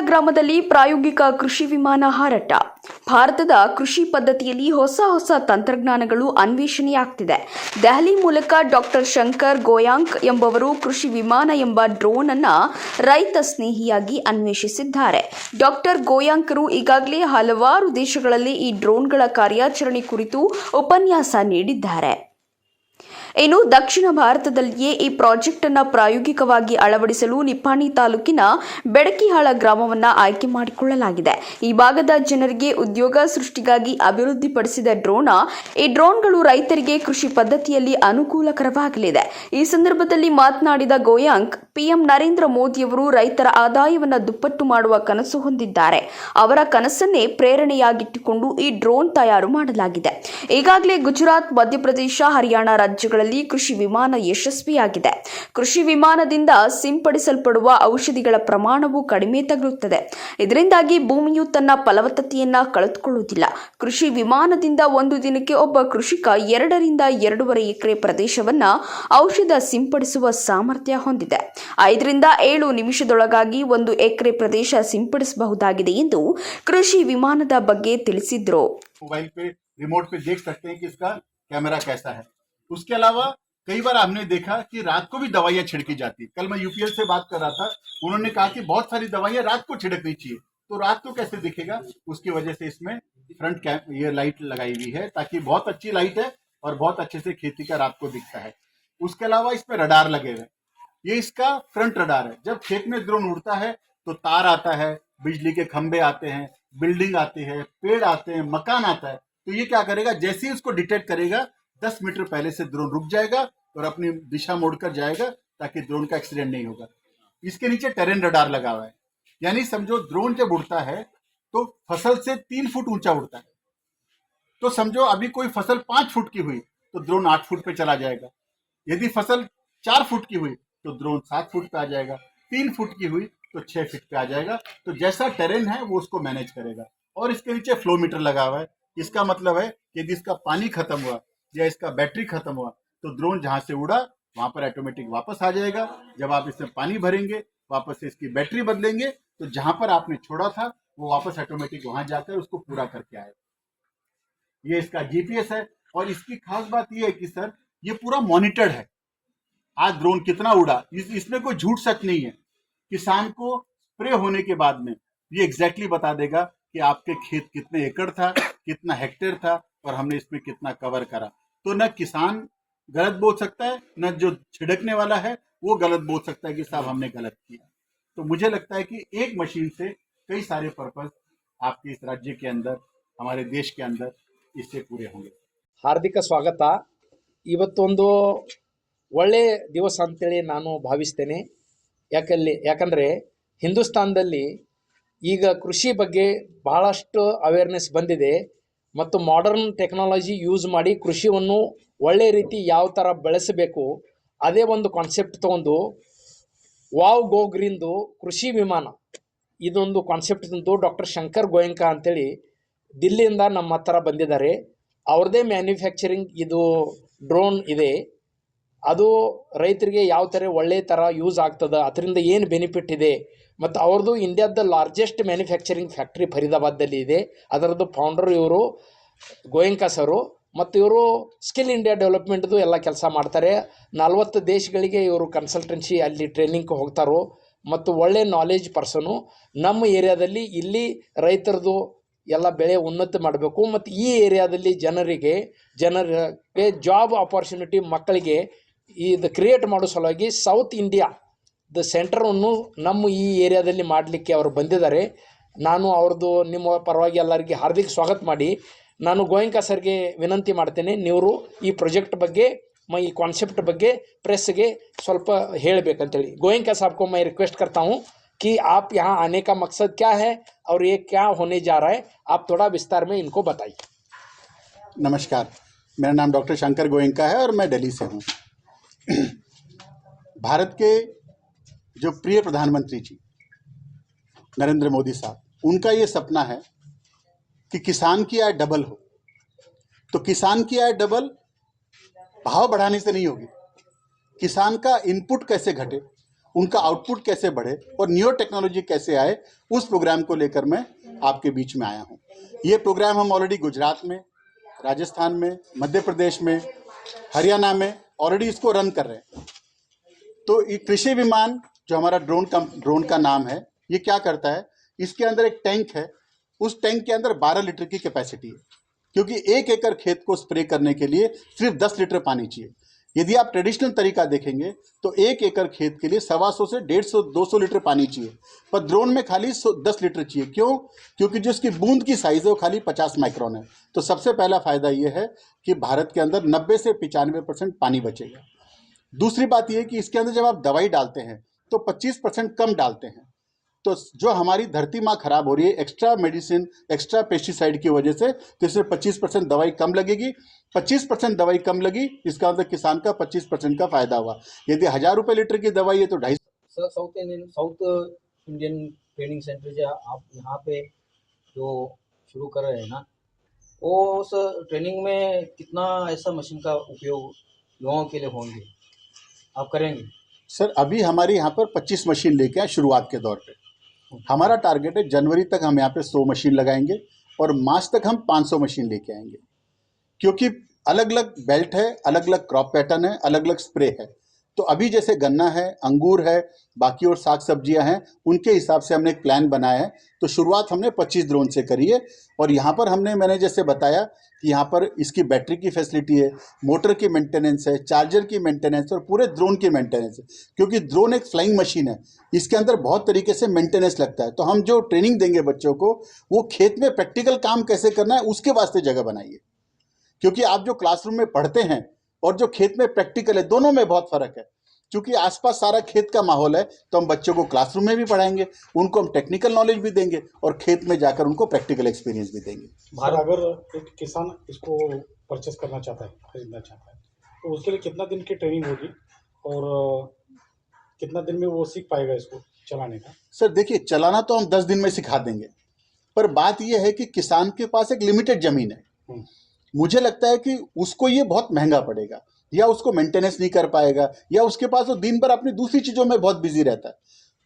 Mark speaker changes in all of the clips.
Speaker 1: ಗ್ರಾಮದಲ್ಲಿ ಪ್ರಾಯೋಗಿಕ ಕೃಷಿ ವಿಮಾನ ಹಾರಾಟ. ಭಾರತದ ಕೃಷಿ ಪದ್ಧತಿಯಲ್ಲಿ ಹೊಸ ತಂತ್ರಜ್ಞಾನಗಳು ಅನ್ವೇಷಣೆಯಾಗ್ತಿದೆ. ದೆಹಲಿ ಮೂಲಕ ಡಾಕ್ಟರ್ ಶಂಕರ್ ಗೋಯಾಂಕ್ ಎಂಬವರು ಕೃಷಿ ವಿಮಾನ ಎಂಬ ಡ್ರೋನ್ ಅನ್ನು ರೈತ ಸ್ನೇಹಿಯಾಗಿ ಅನ್ವೇಷಿಸಿದ್ದಾರೆ. ಡಾಕ್ಟರ್ ಗೋಯಾಂಕರು ಈಗಾಗಲೇ ಹಲವಾರು ದೇಶಗಳಲ್ಲಿ ಈ ಡ್ರೋನ್ಗಳ ಕಾರ್ಯಾಚರಣೆ ಕುರಿತು ಉಪನ್ಯಾಸ ನೀಡಿದ್ದಾರೆ. ಇನ್ನು ದಕ್ಷಿಣ ಭಾರತದಲ್ಲಿಯೇ ಈ ಪ್ರಾಜೆಕ್ಟ್ ಅನ್ನು ಪ್ರಾಯೋಗಿಕವಾಗಿ ಅಳವಡಿಸಲು ನಿಪ್ಪಾಣಿ ತಾಲೂಕಿನ ಬೆಡಕಿಹಾಳ ಗ್ರಾಮವನ್ನು ಆಯ್ಕೆ ಮಾಡಿಕೊಳ್ಳಲಾಗಿದೆ. ಈ ಭಾಗದ ಜನರಿಗೆ ಉದ್ಯೋಗ ಸೃಷ್ಟಿಗಾಗಿ ಅಭಿವೃದ್ಧಿಪಡಿಸಿದ ಈ ಡ್ರೋನ್ಗಳು ರೈತರಿಗೆ ಕೃಷಿ ಪದ್ಧತಿಯಲ್ಲಿ ಅನುಕೂಲಕರವಾಗಲಿದೆ. ಈ ಸಂದರ್ಭದಲ್ಲಿ ಮಾತನಾಡಿದ ಗೋಯಾಂಕ್, ಪಿಎಂ ನರೇಂದ್ರ ಮೋದಿಯವರು ರೈತರ ಆದಾಯವನ್ನು ದುಪ್ಪಟ್ಟು ಮಾಡುವ ಕನಸು ಹೊಂದಿದ್ದಾರೆ. ಅವರ ಕನಸನ್ನೇ ಪ್ರೇರಣೆಯಾಗಿಟ್ಟುಕೊಂಡು ಈ ಡ್ರೋನ್ ತಯಾರು ಮಾಡಲಾಗಿದೆ. ಈಗಾಗಲೇ ಗುಜರಾತ್, ಮಧ್ಯಪ್ರದೇಶ, ಹರಿಯಾಣ ರಾಜ್ಯಗಳಲ್ಲಿ ಕೃಷಿ ವಿಮಾನ ಯಶಸ್ವಿಯಾಗಿದೆ. ಕೃಷಿ ವಿಮಾನದಿಂದ ಸಿಂಪಡಿಸಲ್ಪಡುವ ಔಷಧಿಗಳ ಪ್ರಮಾಣವು ಕಡಿಮೆ ತಗುಲುತ್ತದೆ. ಇದರಿಂದಾಗಿ ಭೂಮಿಯು ತನ್ನ ಫಲವತ್ತತೆಯನ್ನು ಕಳೆದುಕೊಳ್ಳುವುದಿಲ್ಲ. ಕೃಷಿ ವಿಮಾನದಿಂದ ಒಂದು ದಿನಕ್ಕೆ ಒಬ್ಬ ಕೃಷಿಕ 2 ರಿಂದ 2.5 ಎಕರೆ ಪ್ರದೇಶವನ್ನು ಔಷಧ ಸಿಂಪಡಿಸುವ ಸಾಮರ್ಥ್ಯ ಹೊಂದಿದೆ. 5 ರಿಂದ 7 ನಿಮಿಷದೊಳಗಾಗಿ 1 ಎಕರೆ ಪ್ರದೇಶ ಸಿಂಪಡಿಸಬಹುದಾಗಿದೆ ಎಂದು ಕೃಷಿ ವಿಮಾನದ ಬಗ್ಗೆ ತಿಳಿಸಿದರು.
Speaker 2: उसके अलावा कई बार हमने देखा कि रात को भी दवाइयां छिड़की जाती। कल मैं यूपीएल से बात कर रहा था, उन्होंने कहा कि बहुत सारी दवाइयां रात को छिड़कनी चाहिए, तो रात को कैसे दिखेगा? उसकी वजह से इसमें फ्रंट ये लाइट लगाई हुई है, ताकि बहुत अच्छी लाइट है और बहुत अच्छे से खेती का रात को दिखता है। उसके अलावा इसमें रडार लगे हुए, ये इसका फ्रंट रडार है। जब खेत में ड्रोन उड़ता है तो तार आता है, बिजली के खंभे आते हैं, बिल्डिंग आती है, पेड़ आते हैं, मकान आता है, तो ये क्या करेगा, जैसे ही उसको डिटेक्ट करेगा 10 मीटर पहले से ड्रोन रुक जाएगा और अपनी दिशा मोड़कर जाएगा, ताकि ड्रोन का एक्सीडेंट नहीं होगा। इसके नीचे टेरेन रडार लगा हुआ है, यानी समझो ड्रोन जब उड़ता है तो फसल से 3 फुट ऊंचा उड़ता है। तो समझो अभी कोई फसल 5 फुट की हुई तो ड्रोन 8 फुट पे चला जाएगा। यदि फसल 4 फुट की हुई तो ड्रोन 7 फुट पे आ जाएगा। 3 फुट की हुई तो 6 फीट पे आ जाएगा। तो जैसा टेरेन है वो उसको मैनेज करेगा। और इसके नीचे फ्लो मीटर लगा हुआ है। इसका मतलब है कि यदि इसका पानी खत्म हुआ या इसका बैटरी खत्म हुआ तो ड्रोन जहां से उड़ा वहां पर ऑटोमेटिक वापस आ जाएगा। जब आप इसमें पानी भरेंगे, वापस से इसकी बैटरी बदलेंगे, तो जहां पर आपने छोड़ा था वो वापस ऑटोमेटिक वहां जाकर उसको पूरा करके आएगा। ये इसका जीपीएस है। और इसकी खास बात ये है कि सर ये पूरा मॉनिटर्ड है। आज ड्रोन कितना उड़ा इसमें कोई झूठ सच नहीं है। किसान को स्प्रे होने के बाद में ये एग्जैक्टली बता देगा कि आपके खेत कितने एकड़ था, कितना हेक्टेयर था और हमने इसमें कितना कवर करा। तो न किसान गलत बोल सकता है, न जो छिड़कने वाला है वो गलत बोल सकता है कि साहब हमने गलत किया। तो मुझे लगता है कि एक मशीन से कई सारे पर्पस आपके इस राज्य के अंदर, हमारे देश के अंदर इससे पूरे होंगे।
Speaker 3: ಹಾರ್ದಿಕ ಸ್ವಾಗತ. ಇವತ್ತೊಂದು ಒಳ್ಳೆ ದಿವಸ ಅಂತೇಳಿ ನಾನು ಭಾವಿಸ್ತೇನೆ. ಯಾಕಂದರೆ ಹಿಂದೂಸ್ತಾನದಲ್ಲಿ ಈಗ ಕೃಷಿ ಬಗ್ಗೆ ಬಹಳಷ್ಟು ಅವೇರ್ನೆಸ್ ಬಂದಿದೆ ಮತ್ತು ಮಾಡರ್ನ್ ಟೆಕ್ನಾಲಜಿ ಯೂಸ್ ಮಾಡಿ ಕೃಷಿಯನ್ನು ಒಳ್ಳೆ ರೀತಿ ಯಾವ ಥರ ಬೆಳೆಸಬೇಕು ಅದೇ ಒಂದು ಕಾನ್ಸೆಪ್ಟ್ ತೊಗೊಂಡು ವಾವ್ ಗೋ ಗ್ರೀನ್ದು ಕೃಷಿ ವಿಮಾನ ಇದೊಂದು ಕಾನ್ಸೆಪ್ಟ್ ತಂದು ಡಾಕ್ಟರ್ ಶಂಕರ್ ಗೋಯಂಕ ಅಂತೇಳಿ ದಿಲ್ಲಿಯಿಂದ ನಮ್ಮ ಹತ್ರ ಬಂದಿದ್ದಾರೆ. ಅವ್ರದ್ದೇ ಮ್ಯಾನುಫ್ಯಾಕ್ಚರಿಂಗ್ ಇದು ಡ್ರೋನ್ ಇದೆ. ಅದು ರೈತರಿಗೆ ಯಾವ ಥರ ಒಳ್ಳೆ ಥರ ಯೂಸ್ ಆಗ್ತದೆ, ಅದರಿಂದ ಏನು ಬೆನಿಫಿಟ್ ಇದೆ, ಮತ್ತು ಅವ್ರದ್ದು ಇಂಡಿಯಾದ ಲಾರ್ಜೆಸ್ಟ್ ಮ್ಯಾನುಫ್ಯಾಕ್ಚರಿಂಗ್ ಫ್ಯಾಕ್ಟ್ರಿ ಫರೀದಾಬಾದಲ್ಲಿ ಇದೆ. ಅದರದ್ದು ಫೌಂಡರ್ ಇವರು ಗೋಯಂಕ ಸರು. ಮತ್ತು ಇವರು ಸ್ಕಿಲ್ ಇಂಡಿಯಾ ಡೆವಲಪ್ಮೆಂಟ್ದು ಎಲ್ಲ ಕೆಲಸ ಮಾಡ್ತಾರೆ. 40 ದೇಶಗಳಿಗೆ ಇವರು ಕನ್ಸಲ್ಟೆನ್ಸಿ ಅಲ್ಲಿ ಟ್ರೈನಿಂಗ್ ಹೋಗ್ತಾರೋ ಮತ್ತು ಒಳ್ಳೆ ನಾಲೆಜ್ ಪರ್ಸನು. ನಮ್ಮ ಏರಿಯಾದಲ್ಲಿ ಇಲ್ಲಿ ರೈತರದು ಎಲ್ಲ ಬೆಳೆ ಉನ್ನತಿ ಮಾಡಬೇಕು ಮತ್ತು ಈ ಏರಿಯಾದಲ್ಲಿ ಜನರಿಗೆ ಜಾಬ್ ಆಪರ್ಚುನಿಟಿ ಮಕ್ಕಳಿಗೆ ಇದು ಕ್ರಿಯೇಟ್ ಮಾಡೋ ಸಲುವಾಗಿ ಸೌತ್ ಇಂಡಿಯಾದ ಸೆಂಟರನ್ನು ನಮ್ಮ ಈ ಏರಿಯಾದಲ್ಲಿ ಮಾಡಲಿಕ್ಕೆ ಅವರು ಬಂದಿದ್ದಾರೆ. ನಾನು ಅವ್ರದ್ದು ನಿಮ್ಮ ಪರವಾಗಿ ಎಲ್ಲರಿಗೆ ಹಾರ್ದಿಕ ಸ್ವಾಗತ ಮಾಡಿ ನಾನು ಗೋಯಂಕ ಸರ್ಗೆ ವಿನಂತಿ ಮಾಡ್ತೇನೆ, ನೀವು ಈ ಪ್ರಾಜೆಕ್ಟ್ ಬಗ್ಗೆ ಈ कॉन्सेप्ट ಬಗ್ಗೆ प्रेस ಗೆ ಸ್ವಲ್ಪ ಹೇಳಬೇಕಂತೇಳಿ. गोयंका साहब को मैं रिक्वेस्ट करता हूँ कि आप यहाँ आने का मकसद क्या है और ये क्या होने जा रहा है, आप थोड़ा विस्तार में इनको बताइए।
Speaker 2: नमस्कार, मेरा नाम डॉक्टर शंकर गोयंका है और मैं दिल्ली से हूँ। भारत के जो प्रिय प्रधानमंत्री जी नरेंद्र मोदी साहब, उनका ये सपना है कि किसान की आय डबल हो। तो किसान की आय डबल भाव बढ़ाने से नहीं होगी, किसान का इनपुट कैसे घटे उनका आउटपुट कैसे बढ़े और न्यू टेक्नोलॉजी कैसे आए, उस प्रोग्राम को लेकर मैं आपके बीच में आया हूँ। ये प्रोग्राम हम ऑलरेडी गुजरात में, राजस्थान में, मध्य प्रदेश में, हरियाणा में ऑलरेडी इसको रन कर रहे हैं। तो ये कृषि विमान जो हमारा ड्रोन का नाम है, ये क्या करता है, इसके अंदर एक टैंक है, उस टैंक के अंदर 12 लीटर की कैपेसिटी है, क्योंकि 1 एकड़ खेत को स्प्रे करने के लिए सिर्फ 10 लीटर पानी चाहिए। यदि आप ट्रेडिशनल तरीका देखेंगे तो 1 एकड़ खेत के लिए 125 से 150-200 लीटर पानी चाहिए, पर ड्रोन में खाली 10 लीटर चाहिए। क्यों? क्योंकि जो इसकी बूंद की साइज़ है वो खाली 50 माइक्रोन है। तो सबसे पहला फ़ायदा ये है कि भारत के अंदर 90 से 95% पानी बचेगा। दूसरी बात यह है कि इसके अंदर जब आप दवाई डालते हैं तो 25% कम डालते हैं, तो जो हमारी धरती माँ खराब हो रही है एक्स्ट्रा मेडिसिन, एक्स्ट्रा पेस्टिसाइड की वजह से, तो इसमें 25% दवाई कम लगेगी। 25% दवाई कम लगी, इसका मतलब किसान का 25% का फायदा हुआ। यदि 1000 रुपये लीटर की दवाई है तो 250।
Speaker 4: Sir, south Indian training centre जो आप यहाँ पे जो शुरू कर रहे हैं ना, वो उस ट्रेनिंग में कितना ऐसा मशीन का उपयोग युवाओं के लिए होंगे, आप करेंगे?
Speaker 2: सर, अभी हमारे यहाँ पर 25 मशीन लेके आए शुरुआत के दौर पे। हमारा टारगेट है जनवरी तक हम यहाँ पे 100 मशीन लगाएंगे और मार्च तक हम 500 मशीन लेके आएंगे, क्योंकि अलग अलग बेल्ट है, अलग अलग क्रॉप पैटर्न है, अलग अलग स्प्रे है। तो अभी जैसे गन्ना है, अंगूर है, बाकी और साग सब्जियां हैं, उनके हिसाब से हमने एक प्लान बनाया है। तो शुरुआत हमने 25 ड्रोन से करी है और यहाँ पर मैंने जैसे बताया कि यहाँ पर इसकी बैटरी की फैसिलिटी है, मोटर की मेंटेनेंस है, चार्जर की मेंटेनेंस और पूरे ड्रोन की मेंटेनेंस है, क्योंकि ड्रोन एक फ्लाइंग मशीन है, इसके अंदर बहुत तरीके से मेंटेनेंस लगता है। तो हम जो ट्रेनिंग देंगे बच्चों को, वो खेत में प्रैक्टिकल काम कैसे करना है उसके वास्ते जगह बनाइए, क्योंकि आप जो क्लासरूम में पढ़ते हैं और जो खेत में प्रैक्टिकल है, दोनों में बहुत फर्क है। क्योंकि आसपास सारा खेत का माहौल है, तो हम बच्चों को क्लासरूम में भी पढ़ाएंगे, उनको हम टेक्निकल नॉलेज भी देंगे और खेत में जाकर उनको प्रैक्टिकल एक्सपीरियंस भी देंगे।
Speaker 5: सर, अगर एक किसान इसको परचेस करना चाहता है, खरीदना चाहता है, तो उसके लिए कितना दिन की ट्रेनिंग होगी और कितना दिन में वो सीख पाएगा इसको चलाने का?
Speaker 2: सर देखिए, चलाना तो हम 10 दिन में सिखा देंगे, पर बात यह है कि किसान के पास एक लिमिटेड ज़मीन है। मुझे लगता है कि उसको ये बहुत महंगा पड़ेगा, या उसको मेंटेनेंस नहीं कर पाएगा, या उसके पास वो दिन भर अपनी दूसरी चीज़ों में बहुत बिजी रहता है।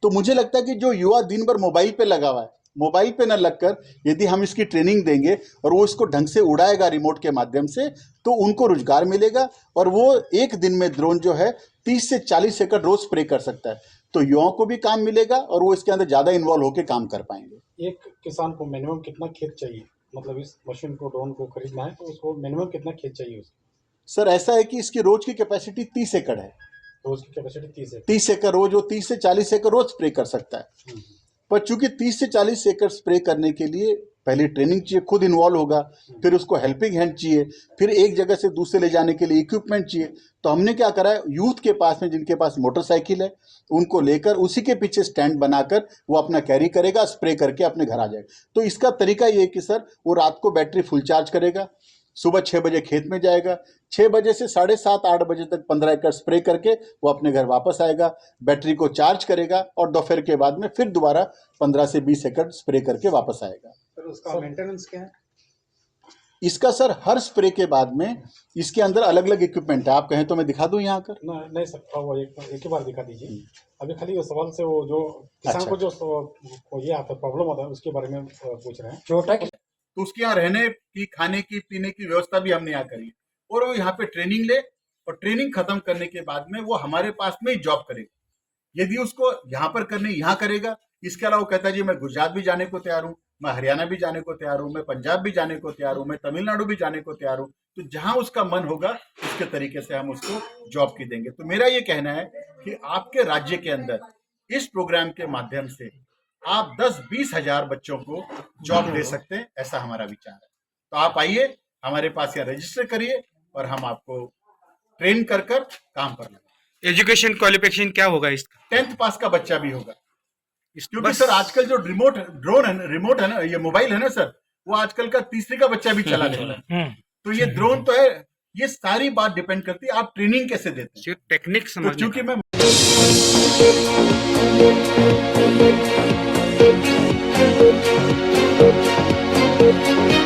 Speaker 2: तो मुझे लगता है कि जो युवा दिन भर मोबाइल पे लगा हुआ है, मोबाइल पे न लगकर यदि हम इसकी ट्रेनिंग देंगे और वो इसको ढंग से उड़ाएगा रिमोट के माध्यम से, तो उनको रोजगार मिलेगा और वो एक दिन में ड्रोन जो है 30 से 40 एकड़ रोज स्प्रे कर सकता है। तो युवाओं को भी काम मिलेगा और वो इसके अंदर ज़्यादा इन्वॉल्व होकर काम कर पाएंगे।
Speaker 5: एक किसान को मिनिमम कितना खेत चाहिए, मतलब इस मशीन को, ड्रोन को खरीदना है तो उसको मिनिमम कितना खेत चाहिए उसको?
Speaker 2: सर ऐसा है कि इसकी रोज की कैपेसिटी 30 एकड़ है।
Speaker 5: रोज की कैपेसिटी 30 है।
Speaker 2: 30 एकड़ रोज, वो 30 से 40 एकड़ रोज स्प्रे कर सकता है। पर चूंकि 30 से 40 एकड़ स्प्रे करने के लिए पहले ट्रेनिंग चाहिए, खुद इन्वॉल्व होगा, फिर उसको हेल्पिंग हैंड चाहिए, फिर एक जगह से दूसरे ले जाने के लिए इक्विपमेंट चाहिए। तो हमने क्या करा है, यूथ के पास में जिनके पास मोटरसाइकिल है, उनको लेकर उसी के पीछे स्टैंड बनाकर वो अपना कैरी करेगा, स्प्रे करके अपने घर आ जाएगा। तो इसका तरीका ये है कि सर वो रात को बैटरी फुल चार्ज करेगा, सुबह 6 बजे खेत में जाएगा, 6 बजे से 7:30-8 बजे तक 15 एकड़ स्प्रे करके वो अपने घर वापस आएगा, बैटरी को चार्ज करेगा और दोपहर के बाद में फिर दोबारा 15 से 20 एकड़ स्प्रे करके वापस आएगा।
Speaker 5: सर, उसका मेंटेनेंस क्या है?
Speaker 2: इसका सर हर स्प्रे के बाद में इसके अंदर अलग अलग इक्विपमेंट है। आप कहें तो मैं दिखा दूं यहाँ कर?
Speaker 5: नहीं सर, वो एक ही बार दिखा दीजिए। अभी खाली वो सवाल से वो जो किसान को जो ये आता है, प्रॉब्लम होता है, उसके बारे में पूछ रहे हैं।
Speaker 4: छोटा
Speaker 2: तो उसके यहाँ रहने की, खाने की, पीने की व्यवस्था भी हमने यहाँ करी और वो यहाँ पे ट्रेनिंग ले और ट्रेनिंग खत्म करने के बाद में वो हमारे पास में ही जॉब करेगा। यदि उसको यहाँ पर करने यहाँ करेगा, इसके अलावा वो कहता है जी मैं गुजरात भी जाने को तैयार हूँ, मैं हरियाणा भी जाने को तैयार हूँ, मैं पंजाब भी जाने को तैयार हूँ, मैं तमिलनाडु भी जाने को तैयार हूँ। तो जहां उसका मन होगा उसके तरीके से हम उसको जॉब की देंगे। तो मेरा ये कहना है कि आपके राज्य के अंदर इस प्रोग्राम के माध्यम से आप 10-20 हजार बच्चों को जॉब दे सकते हैं, ऐसा हमारा विचार है। तो आप आइए, हमारे पास यहाँ रजिस्टर करिए और हम आपको ट्रेन कर काम पर लगाएंगे।
Speaker 6: एजुकेशन क्वालिफिकेशन क्या होगा इसका?
Speaker 2: 10th पास का बच्चा भी होगा, क्योंकि सर आजकल जो रिमोट है ना, ये मोबाइल है ना सर, वो आजकल का तीसरी का बच्चा भी चला लेता है। तो ये ड्रोन तो है, ये सारी बात डिपेंड करती है आप ट्रेनिंग कैसे देते हैं,
Speaker 6: टेक्निक समझ।
Speaker 2: क्योंकि मैं
Speaker 7: Thank you.